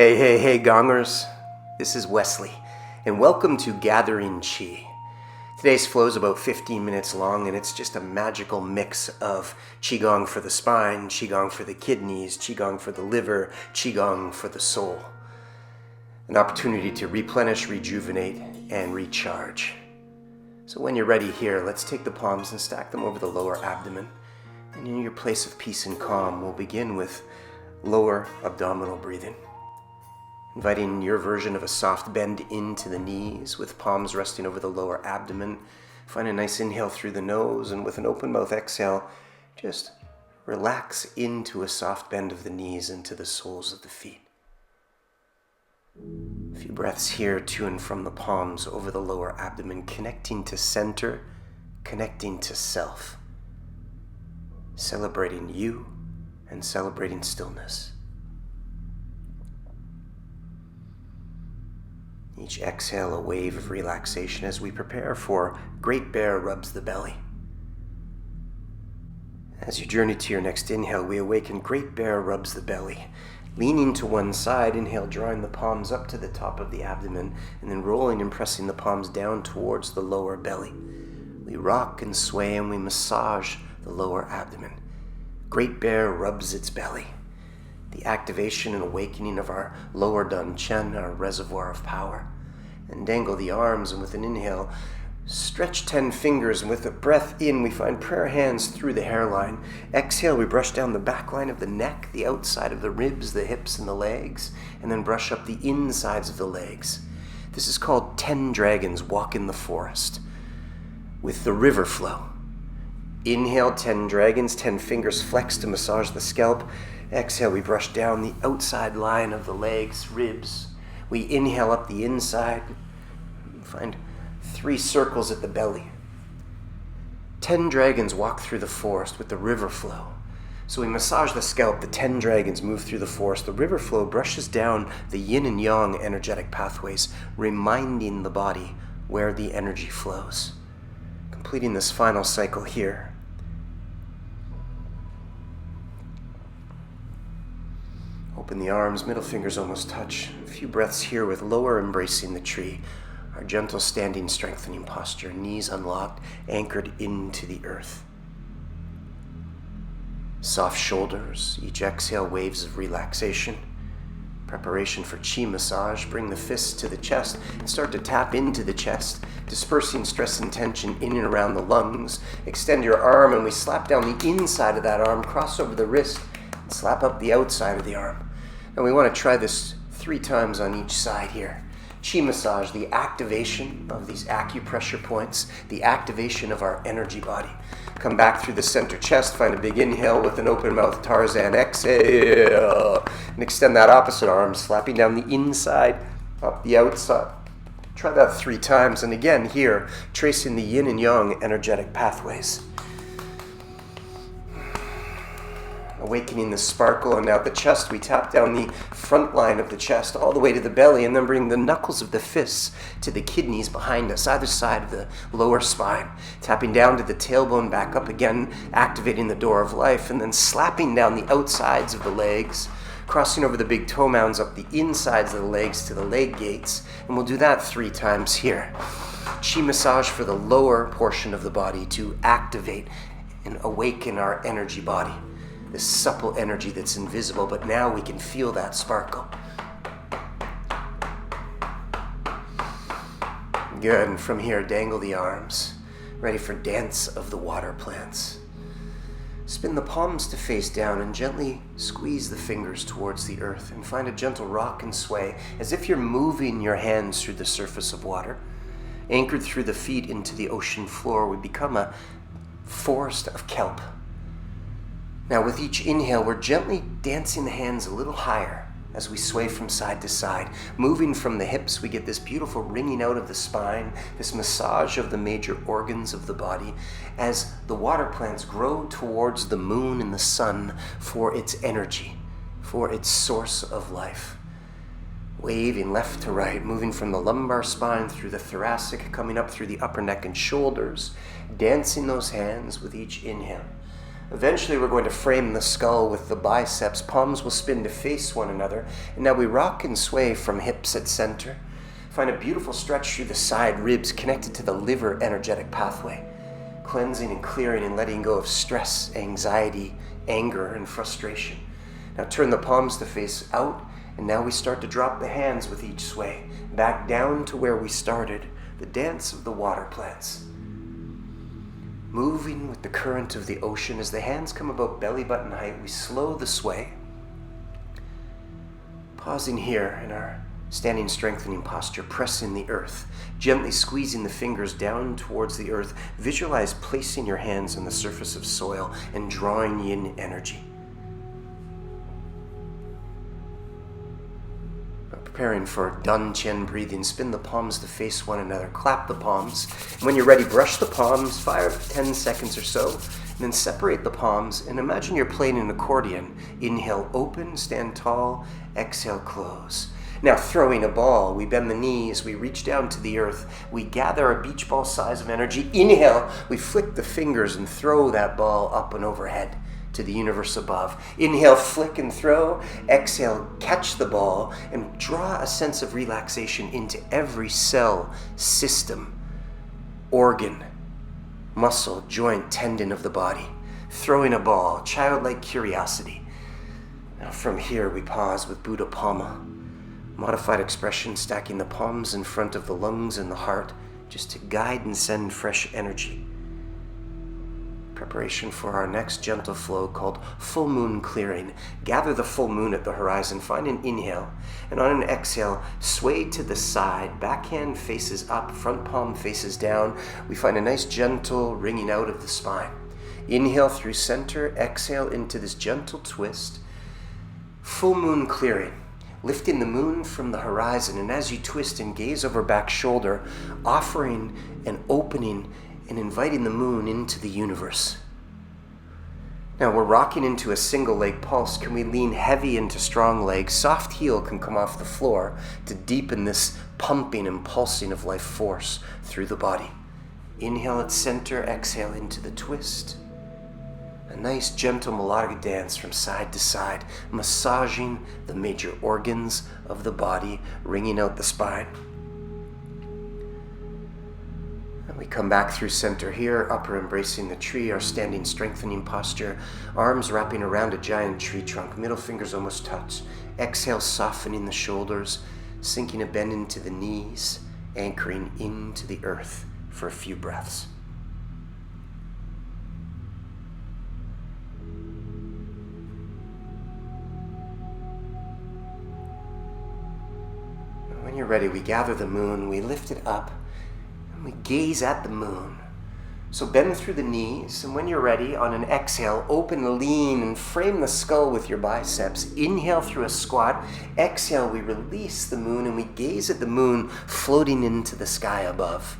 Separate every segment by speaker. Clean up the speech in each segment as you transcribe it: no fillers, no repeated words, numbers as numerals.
Speaker 1: Hey, Gongers. This is Wesley, and welcome to Gathering Qi. Today's flow is about 15 minutes long, and it's just a magical mix of Qi Gong for the spine, Qi Gong for the kidneys, Qi Gong for the liver, Qi Gong for the soul. An opportunity to replenish, rejuvenate, and recharge. So when you're ready here, let's take the palms and stack them over the lower abdomen. And in your place of peace and calm, we'll begin with lower abdominal breathing. Inviting your version of a soft bend into the knees with palms resting over the lower abdomen. Find a nice inhale through the nose, and with an open mouth exhale, just relax into a soft bend of the knees into the soles of the feet. A few breaths here to and from the palms over the lower abdomen, connecting to center, connecting to self. Celebrating you and celebrating stillness. Each exhale, a wave of relaxation as we prepare for Great Bear Rubs the Belly. As you journey to your next inhale, we awaken Great Bear Rubs the Belly. Leaning to one side, inhale, drawing the palms up to the top of the abdomen, and then rolling and pressing the palms down towards the lower belly. We rock and sway and we massage the lower abdomen. Great Bear rubs its belly. The activation and awakening of our lower Dan Chen, our reservoir of power. And dangle the arms, and with an inhale, stretch 10 fingers, and with a breath in, we find prayer hands through the hairline. Exhale, we brush down the back line of the neck, the outside of the ribs, the hips, and the legs, and then brush up the insides of the legs. This is called 10 dragons walk in the forest with the river flow. Inhale, 10 dragons, 10 fingers flex to massage the scalp. Exhale, we brush down the outside line of the legs, ribs. We inhale up the inside. Find 3 circles at the belly. 10 dragons walk through the forest with the river flow. So we massage the scalp, the 10 dragons move through the forest. The river flow brushes down the yin and yang energetic pathways, reminding the body where the energy flows. Completing this final cycle here. Open the arms, middle fingers almost touch. A few breaths here with lower embracing the tree. Our gentle standing strengthening posture, knees unlocked, anchored into the earth. Soft shoulders, each exhale waves of relaxation. Preparation for Qi massage. Bring the fists to the chest and start to tap into the chest, dispersing stress and tension in and around the lungs. Extend your arm and we slap down the inside of that arm, cross over the wrist, and slap up the outside of the arm. And we want to try this 3 times on each side here. Qi massage, the activation of these acupressure points, the activation of our energy body. Come back through the center chest, find a big inhale with an open mouth Tarzan exhale. And extend that opposite arm, slapping down the inside, up the outside. Try that 3 times. And again here, tracing the yin and yang energetic pathways. Awakening the sparkle, and now the chest, we tap down the front line of the chest all the way to the belly, and then bring the knuckles of the fists to the kidneys behind us, either side of the lower spine. Tapping down to the tailbone, back up again, activating the door of life, and then slapping down the outsides of the legs, crossing over the big toe mounds up the insides of the legs to the leg gates, and we'll do that 3 times here. Qi massage for the lower portion of the body to activate and awaken our energy body. This supple energy that's invisible, but now we can feel that sparkle. Good, and from here, dangle the arms, ready for dance of the water plants. Spin the palms to face down and gently squeeze the fingers towards the earth and find a gentle rock and sway as if you're moving your hands through the surface of water. Anchored through the feet into the ocean floor, we become a forest of kelp. Now with each inhale, we're gently dancing the hands a little higher as we sway from side to side. Moving from the hips, we get this beautiful wringing out of the spine, this massage of the major organs of the body as the water plants grow towards the moon and the sun for its energy, for its source of life. Waving left to right, moving from the lumbar spine through the thoracic, coming up through the upper neck and shoulders, dancing those hands with each inhale. Eventually we're going to frame the skull with the biceps. Palms will spin to face one another. And now we rock and sway from hips at center. Find a beautiful stretch through the side ribs connected to the liver energetic pathway. Cleansing and clearing and letting go of stress, anxiety, anger, and frustration. Now turn the palms to face out. And now we start to drop the hands with each sway. Back down to where we started. The dance of the water plants. Moving with the current of the ocean, as the hands come about belly button height, we slow the sway. Pausing here in our standing strengthening posture, pressing the earth, gently squeezing the fingers down towards the earth. Visualize placing your hands on the surface of soil and drawing yin energy. Preparing for Dan Chen breathing, spin the palms to face one another, clap the palms. And when you're ready, brush the palms 5-10 seconds or so, and then separate the palms and imagine you're playing an accordion. Inhale, open, stand tall, exhale, close. Now throwing a ball, we bend the knees, we reach down to the earth, we gather a beach ball size of energy. Inhale, we flick the fingers and throw that ball up and overhead to the universe above. Inhale, flick and throw. Exhale, catch the ball and draw a sense of relaxation into every cell, system, organ, muscle, joint, tendon of the body. Throwing a ball, childlike curiosity. Now from here we pause with Buddha Palma. Modified expression, stacking the palms in front of the lungs and the heart, just to guide and send fresh energy. Preparation for our next gentle flow called full moon clearing. Gather the full moon at the horizon, find an inhale, and on an exhale, sway to the side, backhand faces up, front palm faces down. We find a nice gentle wringing out of the spine. Inhale through center, exhale into this gentle twist. Full moon clearing. Lifting the moon from the horizon, and as you twist and gaze over back shoulder, offering and opening and inviting the moon into the universe. Now we're rocking into a single leg pulse. Can we lean heavy into strong legs? Soft heel can come off the floor to deepen this pumping and pulsing of life force through the body. Inhale at center, exhale into the twist. A nice gentle melodic dance from side to side, massaging the major organs of the body, wringing out the spine. And we come back through center here, upper embracing the tree, our standing strengthening posture, arms wrapping around a giant tree trunk, middle fingers almost touch. Exhale, softening the shoulders, sinking a bend into the knees, anchoring into the earth for a few breaths. When you're ready, we gather the moon, we lift it up, and we gaze at the moon. So bend through the knees, and when you're ready, on an exhale, open, lean, and frame the skull with your biceps. Inhale through a squat. Exhale, we release the moon, and we gaze at the moon floating into the sky above.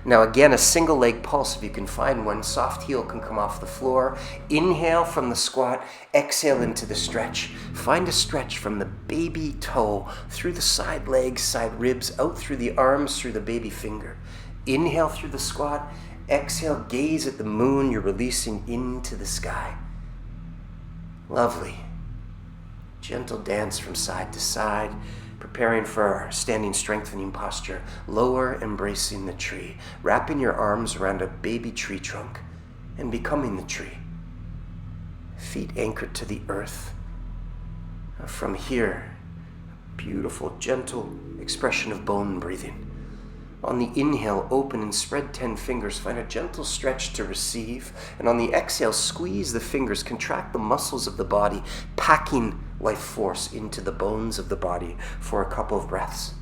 Speaker 1: Now again, a single leg pulse if you can find one. Soft heel can come off the floor. Inhale from the squat, exhale into the stretch. Find a stretch from the baby toe through the side legs, side ribs, out through the arms, through the baby finger. Inhale through the squat, exhale, gaze at the moon you're releasing into the sky. Lovely. Gentle dance from side to side. Preparing for our standing strengthening posture, lower embracing the tree, wrapping your arms around a baby tree trunk and becoming the tree. Feet anchored to the earth. From here, beautiful, gentle expression of bone breathing. On the inhale, open and spread 10 fingers. Find a gentle stretch to receive. And on the exhale, squeeze the fingers. Contract the muscles of the body, packing life force into the bones of the body for a couple of breaths.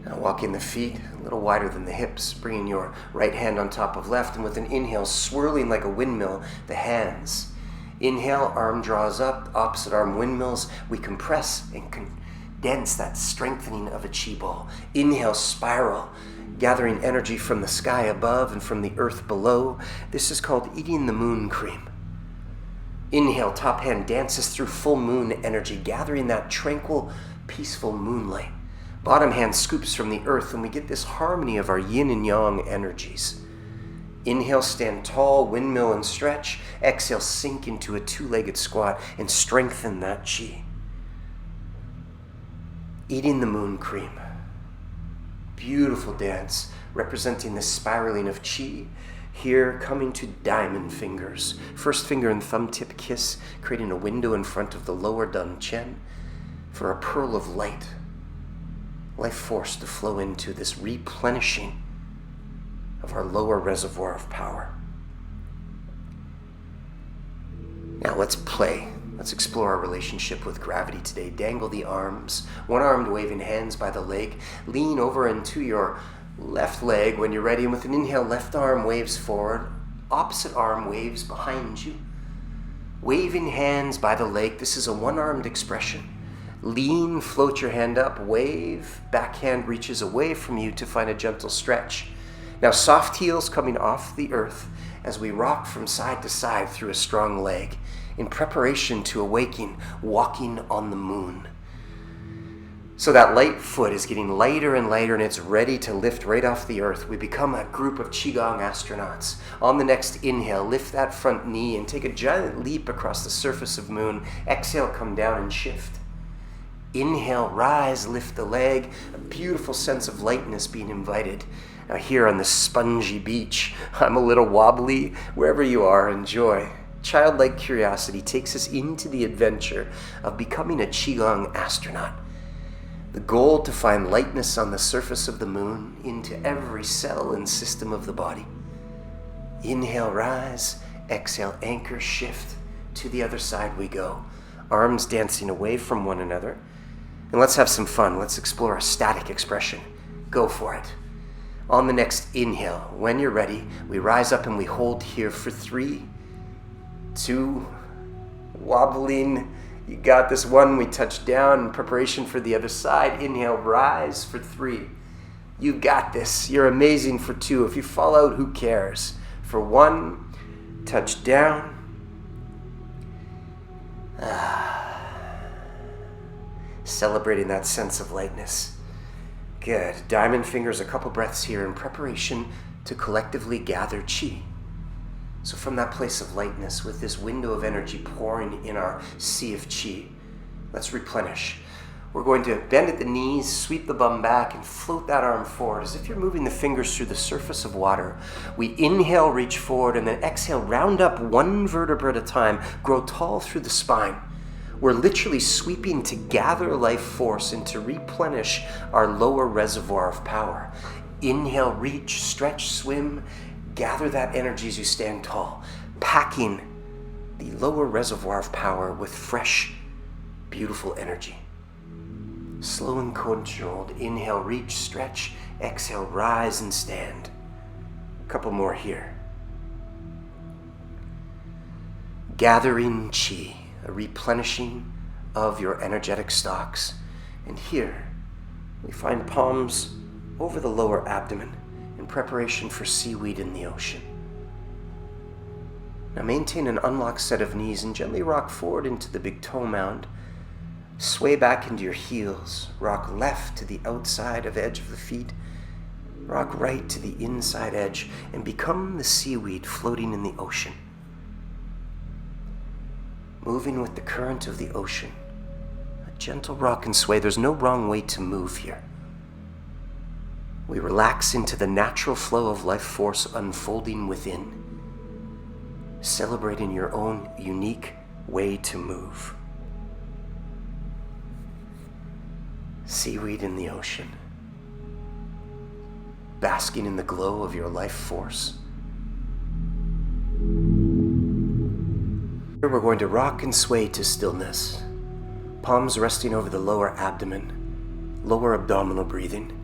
Speaker 1: Now walking the feet a little wider than the hips, bringing your right hand on top of left, and with an inhale, swirling like a windmill, the hands. Inhale, arm draws up, opposite arm windmills. We compress and condense that strengthening of a Qi ball. Inhale, spiral, gathering energy from the sky above and from the earth below. This is called eating the moon cream. Inhale, top hand dances through full moon energy, gathering that tranquil, peaceful moonlight. Bottom hand scoops from the earth, and we get this harmony of our yin and yang energies. Inhale, stand tall, windmill and stretch. Exhale, sink into a two-legged squat and strengthen that Qi. Eating the moon cream. Beautiful dance representing the spiraling of Qi. Here, coming to diamond fingers. First finger and thumb tip kiss, creating a window in front of the lower dun chen for a pearl of light. Life force to flow into this replenishing of our lower reservoir of power. Now let's play. Let's explore our relationship with gravity today. Dangle the arms, one-armed waving hands by the leg. Lean over into your left leg when you're ready, and with an inhale, left arm waves forward, opposite arm waves behind you. Waving hands by the leg. This is a one-armed expression. Lean, float your hand up, wave, back hand reaches away from you to find a gentle stretch. Now soft heels coming off the earth as we rock from side to side through a strong leg in preparation to awaken, walking on the moon. So that light foot is getting lighter and lighter, and it's ready to lift right off the earth. We become a group of Qi Gong astronauts. On the next inhale, lift that front knee and take a giant leap across the surface of moon. Exhale, come down and shift. Inhale, rise, lift the leg. A beautiful sense of lightness being invited. Now here on the spongy beach, I'm a little wobbly. Wherever you are, enjoy. Childlike curiosity takes us into the adventure of becoming a Qi Gong astronaut. The goal to find lightness on the surface of the moon into every cell and system of the body. Inhale, rise. Exhale, anchor, shift. To the other side we go. Arms dancing away from one another. And let's have some fun. Let's explore a static expression. Go for it. On the next inhale, when you're ready, we rise up and we hold here for 3, 2, wobbling. You got this. 1, we touch down in preparation for the other side. Inhale, rise for 3. You got this. You're amazing for 2. If you fall out, who cares? For 1, touch down. Celebrating that sense of lightness. Good. Diamond fingers, a couple breaths here in preparation to collectively gather Qi. So from that place of lightness, with this window of energy pouring in our sea of Qi, let's replenish. We're going to bend at the knees, sweep the bum back, and float that arm forward as if you're moving the fingers through the surface of water. We inhale, reach forward, and then exhale, round up one vertebra at a time, grow tall through the spine. We're literally sweeping to gather life force and to replenish our lower reservoir of power. Inhale, reach, stretch, swim, gather that energy as you stand tall, packing the lower reservoir of power with fresh, beautiful energy. Slow and controlled. Inhale, reach, stretch. Exhale, rise and stand. A couple more here. Gathering Qi, a replenishing of your energetic stocks. And here, we find palms over the lower abdomen in preparation for seaweed in the ocean. Now maintain an unlocked set of knees and gently rock forward into the big toe mound. Sway back into your heels. Rock left to the outside of edge of the feet. Rock right to the inside edge and become the seaweed floating in the ocean. Moving with the current of the ocean. A gentle rock and sway. There's no wrong way to move here. We relax into the natural flow of life force unfolding within, celebrating your own unique way to move. Seaweed in the ocean, basking in the glow of your life force. Here we're going to rock and sway to stillness, palms resting over the lower abdomen, lower abdominal breathing,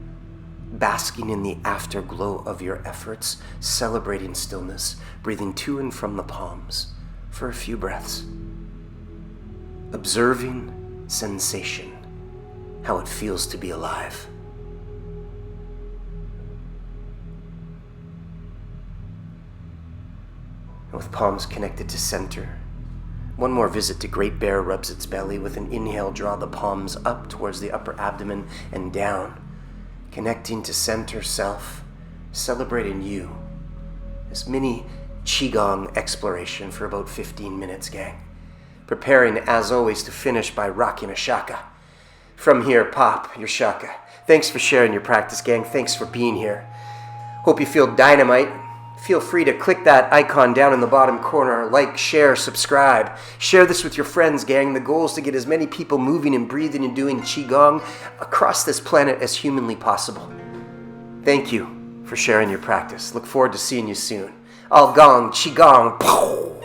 Speaker 1: basking in the afterglow of your efforts, celebrating stillness, breathing to and from the palms for a few breaths, observing sensation, how it feels to be alive. And with palms connected to center, one more visit to Great Bear rubs its belly. With an inhale, draw the palms up towards the upper abdomen and down, connecting to center self, celebrating you, This mini Qi Gong exploration for about 15 minutes, gang. Preparing, as always, to finish by rocking a shaka. From here, pop your shaka. Thanks for sharing your practice, gang. Thanks for being here. Hope you feel dynamite. Feel free to click that icon down in the bottom corner. Like, share, subscribe. Share this with your friends, gang. The goal is to get as many people moving and breathing and doing Qigong across this planet as humanly possible. Thank you for sharing your practice. Look forward to seeing you soon. All gong, Qigong.